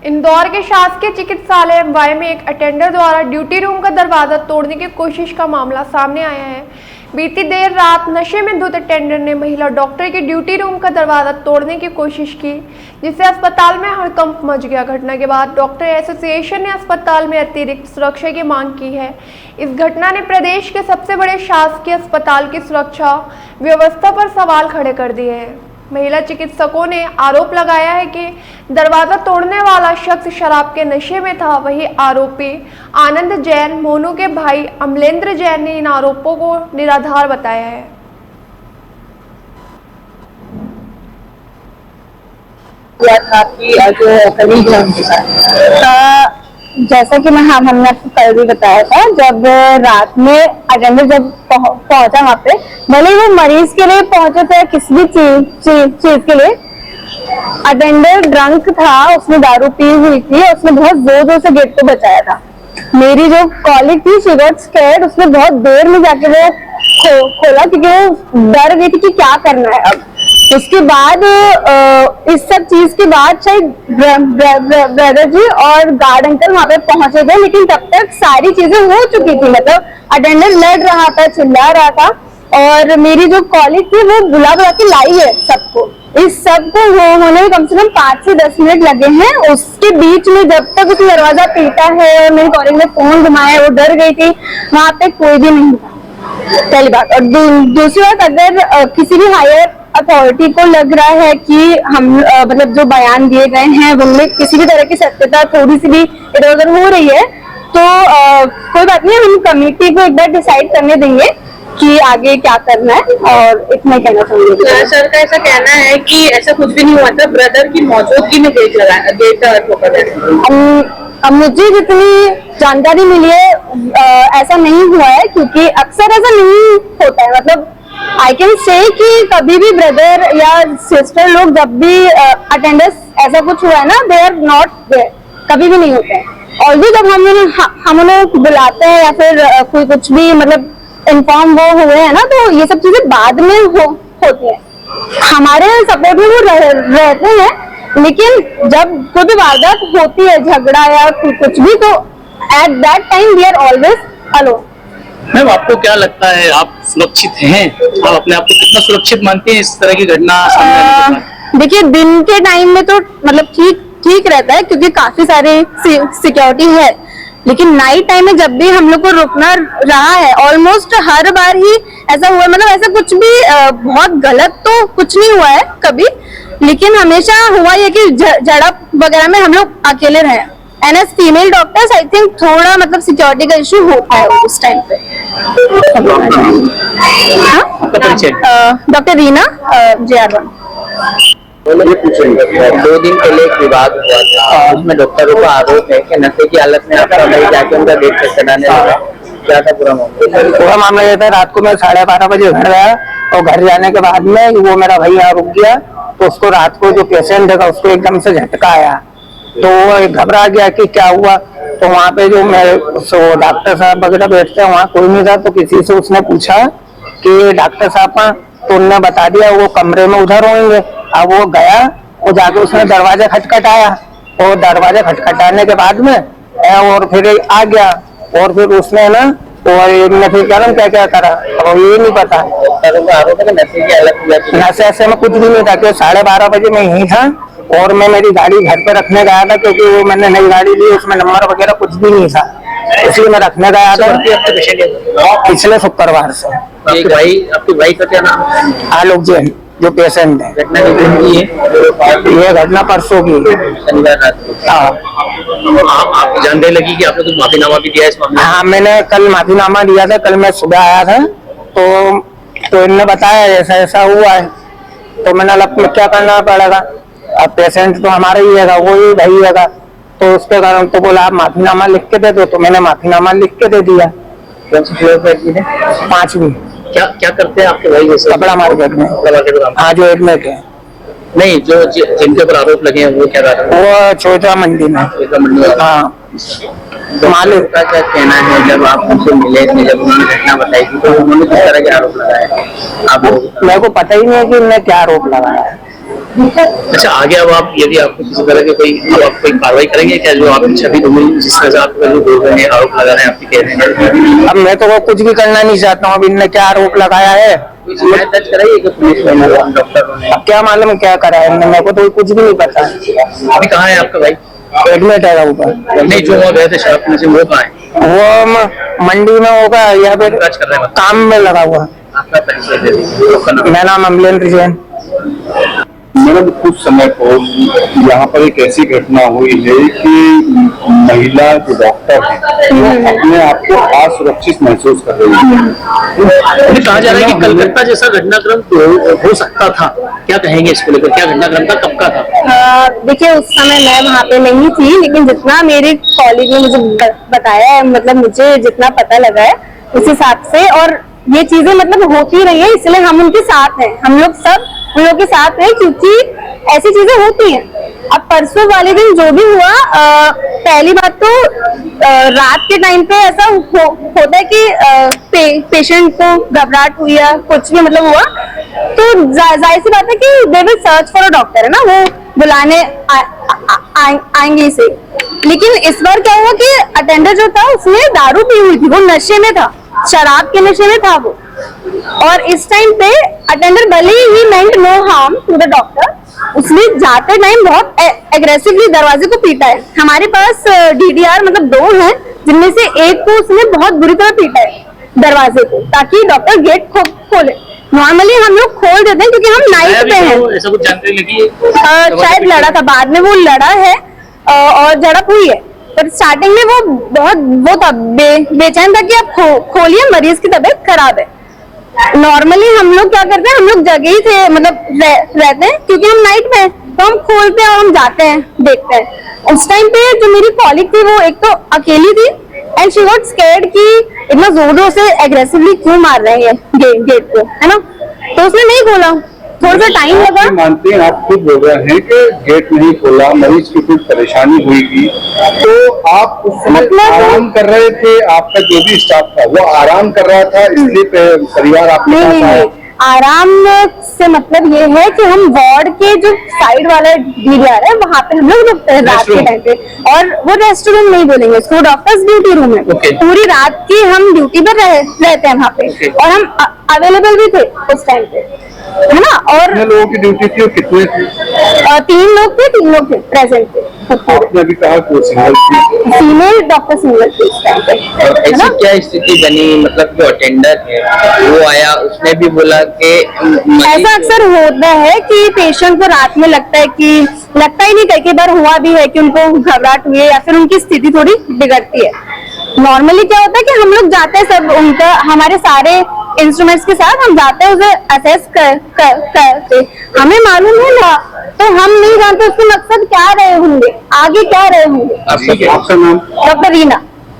इंदौर के शासकीय चिकित्सालय वाई में एक अटेंडर द्वारा ड्यूटी रूम का दरवाजा तोड़ने की कोशिश का मामला सामने आया है। बीती देर रात नशे में धुत अटेंडर ने महिला डॉक्टर के ड्यूटी रूम का दरवाजा तोड़ने की कोशिश की, जिससे अस्पताल में हड़कंप मच गया। घटना के बाद डॉक्टर एसोसिएशन ने अस्पताल में अतिरिक्त सुरक्षा की मांग की है। इस घटना ने प्रदेश के सबसे बड़े शासकीय अस्पताल की सुरक्षा व्यवस्था पर सवाल खड़े कर दिए हैं। महिला चिकित्सकों ने आरोप लगाया है कि दरवाजा तोड़ने वाला शख्स शराब के नशे में था। वही आरोपी आनंद जैन मोनू के भाई अमलेंद्र जैन ने इन आरोपों को निराधार बताया है। जैसा कि हमने आपको कल भी बताया था, जब रात में अटेंडर जब पहुंचा वहाँ पे, भले वो मरीज के लिए पहुंचे थे किसी भी चीज के लिए, अटेंडर ड्रंक था, उसने दारू पी हुई थी, उसने बहुत जोर जोर से गेट को बचाया था। मेरी जो कॉलीग थी शी गॉट स्कैर्ड, उसने बहुत देर में जाके वो खोला क्योंकि वो डर गई थी कि क्या करना है अब। उसके बाद इस सब चीज के बाद शायद ब्रदर जी और गार्ड अंकल वहां पे पहुंचे थे, लेकिन तब तक सारी चीजें हो चुकी थी। मतलब अटेंडर लड़ रहा था, चिल्ला रहा था, और मेरी जो कॉलीग थी वो बुला के लाई है सबको। इस सब को होने में कम से कम 5 से 10 मिनट लगे हैं। उसके बीच में जब तक उसने दरवाजा पीटा है और मेरी कॉलीग ने फोन घुमाया, वो डर गई थी, वहां पे कोई भी नहीं था, पहली बात। और दूसरी बात, अगर किसी भी हायर अथॉरिटी को लग रहा है कि हम मतलब जो बयान दिए गए हैं उनमें किसी भी तरह की सत्यता थोड़ी सी भी इधर उधर हो रही है, तो कोई बात नहीं, हम कमेटी को एक बार डिसाइड करने देंगे कि आगे क्या करना है, और इतना ही कहना चाहूंगी। सर का ऐसा कहना है कि ऐसा कुछ भी नहीं हुआ था, ब्रदर की मौजूदगी में गेट ठोका गया। मुझे जितनी जानकारी मिली है ऐसा नहीं हुआ है, क्योंकि अक्सर ऐसा नहीं होता है। मतलब आई कैन से कि कभी भी ब्रदर या सिस्टर लोग जब भी अटेंडेंस ऐसा कुछ हुआ है ना, दे आर नॉट देयर, कभी भी नहीं होते हैं। और भी जब हम उन्हें बुलाते हैं या फिर कोई कुछ भी मतलब इन्फॉर्म वो हुए हैं ना, तो ये सब चीजें बाद में होती हैं। हमारे सपोर्ट में वो रहते हैं, लेकिन जब कोई भी वारदात होती है, झगड़ा या कुछ भी, तो at that time we are always alone. Ma'am, आपको क्या लगता है, आप सुरक्षित हैं? आप अपने आप को कितना सुरक्षित मानते हैं इस तरह की घटना सामने आने के बाद? देखिए, दिन के टाइम में तो मतलब ठीक रहता है, क्योंकि काफी सारी सिक्योरिटी है, लेकिन नाइट टाइम में जब भी हम लोग को रुकना रहा है, ऑलमोस्ट हर बार ही ऐसा हुआ है। मतलब ऐसा कुछ भी बहुत गलत तो कुछ नहीं हुआ है कभी, लेकिन हमेशा हुआ है कि झड़प वगैरह में हम लोग अकेले रहे। And as female doctors I think थोड़ा मतलब सिक्योरिटी का इश्यू होता है उस टाइम पे। Doctor Reena JR1। 2 दिन पहले एक विवाद हुआ था, उसमें डॉक्टरों का आरोप है कि नशे की हालत में आपका भाई जाके उनका गेट चेक कराने लगा। क्या था पूरा मामला? पूरा मामला ये था, रात को मैं 12:30 बजे घर गया, और घर जाने के बाद में वो मेरा भाई यहाँ रुक गया, तो उसको रात को जो पेशेंट है उसको एकदम से झटका आया, तो वो घबरा गया कि क्या हुआ। तो वहाँ पे जो डॉक्टर साहब वगैरह बैठते हैं वहाँ कोई नहीं था, तो किसी से उसने पूछा कि डॉक्टर साहब, तो उन्होंने बता दिया वो कमरे में उधर होंगे। अब वो गया, वो जाके उसने दरवाजा खटखटाया, और दरवाजा खटखटाने के बाद में और फिर आ गया, और फिर उसने ना और फिर क्या करा, और ये नहीं पता। नशे की हालत में नशे में कुछ भी नहीं था, कि 12:30 बजे मैं यहीं था, और मैं मेरी गाड़ी घर पे रखने गया था, क्योंकि वो मैंने नई गाड़ी ली, उसमें नंबर वगैरह कुछ भी नहीं था, इसलिए मैं रखने गया था पिछले शुक्रवार से। आपके भाई का क्या नाम है? आलोक जैन, जो पेशेंट है। घटना की ये घटना परसों की, शनिवार रात को। आप जानने लगी कि आपने कुछ माफीनामा भी दिया इस मामले में? हाँ, मैंने कल माफीनामा दिया था। कल मैं सुबह आया था, तो इनने बताया ऐसा ऐसा हुआ है, तो मैंने लग क्या करना पड़ेगा, अब पेशेंट तो हमारा ही है, वो ही भाई है, तो उसके कारण तो बोला आप माफीनामा लिख के दे दो, तो मैंने माफीनामा लिख के दे दिया। 5वीं। क्या करते हैं आपके भाई? कपड़ा मार्केट में। हाँ, जो एडमिट है। नहीं, जो जिनके ऊपर आरोप लगे हैं वो क्या कर रहे हैं? वो चौथा मंडी में। हाँ, तो मालिक का क्या कहना है, जब आप उनसे मिले थे, जब उन्होंने घटना बताई थी, तो उन्होंने किस तरह के आरोप लगाया? मेरे को पता ही नहीं है कि उन्होंने क्या आरोप लगाया है। अच्छा, आगे अब आप यदि आपको किसी तरह के कोई आप कोई कार्रवाई करेंगे क्या, जो आपकी छवि डूबी जिस तरह से आप जो बोल रहे हैं, आरोप लगा रहे हैं, आपकी कह रहे हैं? अब मैं तो वो कुछ भी करना नहीं चाहता हूँ। अब इनने क्या आरोप लगाया है, शिकायत दर्ज कराइए कि पुलिस में डॉक्टरों ने? अब क्या मालूम क्या करा है इनने, मेरे को तो कुछ भी नहीं पता। अभी कहाँ है आपका भाई? एडमिट है ऊपर। नहीं, जो वहाँ गए थे शराब पीने से, वो कहाँ है? वो मंडी में होगा या फिर राज कर रहे हैं काम में लगा हुआ। आपका परिचय दे दीजिए, आपका नाम? मेरा नाम अमलेंद्र जैन। मैडम, कुछ समय को यहाँ पर एक ऐसी घटना हुई है कि महिला जो डॉक्टर है वो अपने आप को असुरक्षित महसूस कर रही है। अभी कहा जा रहा है कि कलकत्ता जैसा घटनाक्रम तो हो सकता था, क्या कहेंगे इसको लेकर? क्या घटनाक्रम था, कब का था? देखिए, उस समय मैं वहाँ पे नहीं थी, लेकिन जितना मेरे कॉलेज ने मुझे बताया है, मतलब मुझे जितना पता लगा है उस हिसाब से, और ये चीजें मतलब होती रही है, इसलिए हम उनके साथ हैं। हम लोग सब उन लोग के साथ हैं, क्योंकि ऐसी चीजें होती हैं। अब परसों वाले दिन जो भी हुआ, पहली बात तो रात के टाइम पे ऐसा होता है कि पेशेंट को घबराहट हुई या कुछ भी मतलब हुआ, तो जाहिर सी बात है कि they will search for a doctor, है ना, वो बुलाने आएंगे इसे। लेकिन इस बार क्या हुआ कि अटेंडर जो था उसने दारू पी हुई थी, वो नशे में था, शराब के नशे में था वो। और इस टाइम पे अटेंडर भले ही meant no harm to the doctor, उसने जाते टाइम बहुत एग्रेसिवली दरवाजे को पीटा है। हमारे पास डीडीआर मतलब 2 हैं, जिनमें से एक को उसने बहुत बुरी तरह पीटा है दरवाजे को, ताकि डॉक्टर गेट खोले। नॉर्मली हम लोग खोल देते हैं क्योंकि हम नाइट पे हैं। ऐसा कुछ जानकारी लगी? शायद लड़ा था, बाद में वो लड़ा है और झड़प हुई है, पर स्टार्टिंग में वो बहुत वो था, बेचैन था कि आप खोलिए, मरीज की तबीयत खराब है। नॉर्मली हम लोग क्या करते हैं, हम लोग जगह ही थे, मतलब रहते हैं, क्योंकि हम नाइट में, तो हम खोलते हैं और हम जाते हैं, देखते हैं। उस टाइम पे जो मेरी कॉलीग थी वो एक तो अकेली थी, एंड शी गॉट स्कैर्ड कि इतना जोर जोर से एग्रेसिवली क्यों मार रहे हैं गेट को, है ना, तो उसने नहीं खोला। थोड़ा सा टाइम लगा। मानते हैं, आप खुद बोल रहे हैं कि गेट नहीं खोला, मरीज की कुछ परेशानी हुई, तो आप उस समय आराम कर रहे थे, आपका जो भी स्टाफ था वो आराम कर रहा था, इसलिए परिवार आपके साथ आया? आराम से मतलब ये है कि हम वार्ड के जो साइड वाला डीडीआर है वहाँ पे हम लोग रुकते हैं रात के टाइम पे, और वो रेस्टोरेंट नहीं बोलेंगे उसको, डॉक्टर्स ड्यूटी रूम है। पूरी रात की हम ड्यूटी पर रहते हैं वहाँ पे, और हम अवेलेबल भी थे उस टाइम पे, है ना। और कितने लोगों की ड्यूटी थी और कितने थे? 3 लोग थे प्रेजेंट थे। आपने अभी कहा कि वो सिंगल थी, फीमेल डॉक्टर सिंगल थी उस टाइम पे, और है ना। ऐसी क्या स्थिति बनी, मतलब जो अटेंडर है वो आया, उसने भी बोला कि ऐसा अक्सर होता है कि पेशेंट को रात में लगता ही नहीं, कई बार हुआ भी है कि उनको घबराहट हुई है या फिर उनकी स्थिति थोड़ी बिगड़ती है। नॉर्मली क्या होता है कि हम लोग जाते हैं, सब उनका हमारे सारे इंस्ट्रूमेंट्स के साथ हम जाते हैं, उसे असेस करते, हमें मालूम है ना, तो हम नहीं जानते उसके मकसद क्या रहे होंगे, आगे क्या रहे होंगे। आपका नाम? डॉक्टर रीना।